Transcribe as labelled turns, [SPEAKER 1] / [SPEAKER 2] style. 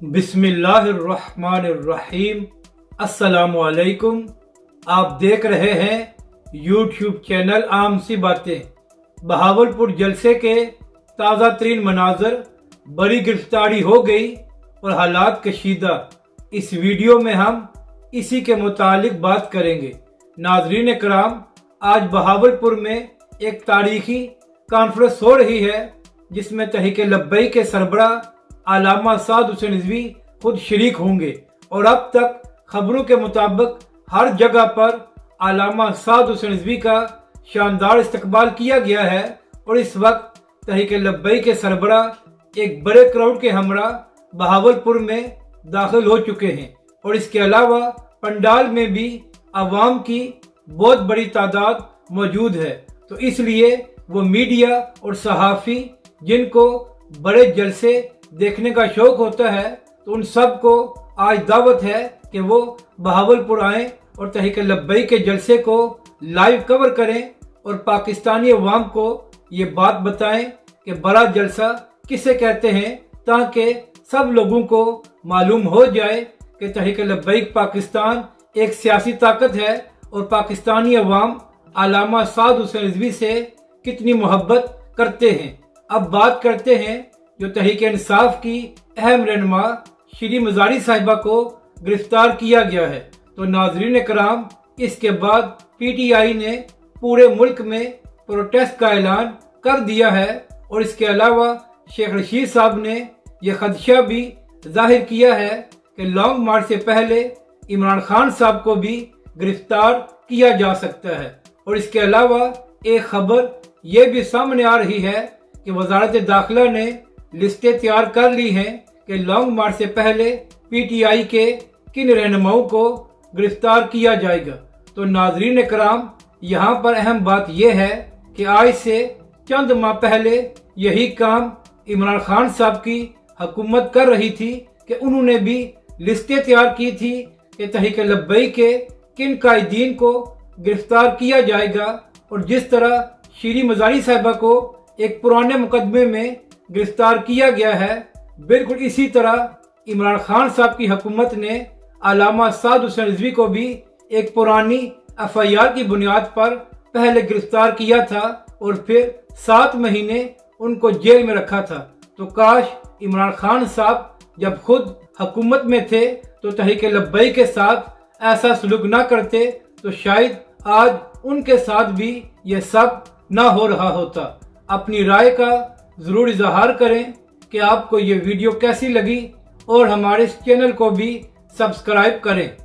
[SPEAKER 1] बिस्मिल्लाहिर्रहमानिर्रहीम। अस्सलामुअलैकुम। आप देख रहे हैं यूट्यूब चैनल आम सी बातें। बहावलपुर जलसे के ताज़ा तरीन मनाजर, बड़ी गिरफ्तारी हो गई और हालात कशीदा। इस वीडियो में हम इसी के मुतालिक बात करेंगे। नाजरीन कराम, आज बहावलपुर में एक तारीखी कॉन्फ्रेंस हो रही है जिसमें तहरीक लब्बैक के सरबराह अल्लामा साद हुसैन रिजवी खुद शरीक होंगे और अब तक खबरों के मुताबिक हर जगह पर अल्लामा साद हुसैन रिजवी का शानदार इस्तकबाल किया गया है और इस वक्त तहरीक लब्बैक के सरबराह एक बड़े क्राउड के हमरा बहावलपुर में दाखिल हो चुके हैं और इसके अलावा पंडाल में भी आवाम की बहुत बड़ी तादाद मौजूद है। तो इसलिए वो मीडिया और सहाफ़ी जिनको बड़े जलसे देखने का शौक होता है, तो उन सब को आज दावत है कि वो बहावलपुर आएं और तहरीक लब्बैक के जलसे को लाइव कवर करें और पाकिस्तानी अवाम को ये बात बताएं कि बड़ा जलसा किसे कहते हैं, ताकि सब लोगों को मालूम हो जाए कि तहरीक लब्बैक पाकिस्तान एक सियासी ताकत है और पाकिस्तानी अवाम अल्लामा साद हुसैन रिजवी से कितनी मोहब्बत करते हैं। अब बात करते हैं जो तहरीक इंसाफ की अहम रहनुमा श्री मजारी साहिबा को गिरफ्तार किया गया है। तो नाजरीन कराम, इसके बाद PTI ने पूरे मुल्क में प्रोटेस्ट का ऐलान कर दिया है और इसके अलावा शेख रशीद साहब ने यह खदशा भी जाहिर किया है कि लॉन्ग मार्च से पहले इमरान खान साहब को भी गिरफ्तार किया जा सकता है। और इसके अलावा एक खबर यह भी सामने आ रही है कि वजारत दाखिला ने लिस्टें तैयार कर ली हैं कि लॉन्ग मार्च से पहले PTI के किन रहनुमाओं को गिरफ्तार किया जाएगा। तो नाजरीन कराम, यहाँ पर अहम बात यह है कि आज से चंद माह पहले यही काम इमरान खान साहब की हुकूमत कर रही थी कि उन्होंने भी लिस्टें तैयार की थी कि तहरीक लब्बैक के किन कायदीन को गिरफ्तार किया जाएगा। और जिस तरह श्री मजारी साहिबा को एक पुराने मुकदमे में गिरफ्तार किया गया है, बिल्कुल इसी तरह इमरान खान साहब की हुकूमत ने अल्लामा साद हुसैन रिजवी को भी एक पुरानी FIR की बुनियाद पर पहले गिरफ्तार किया था और फिर 7 महीने उनको जेल में रखा था। तो काश इमरान खान साहब जब खुद हुकूमत में थे तो तहरीक लब्बैक के साथ ऐसा सलूक ना करते, तो शायद आज उनके साथ भी ये सब ना हो रहा होता। अपनी राय का जरूर इजहार करें कि आपको ये वीडियो कैसी लगी और हमारे इस चैनल को भी सब्सक्राइब करें।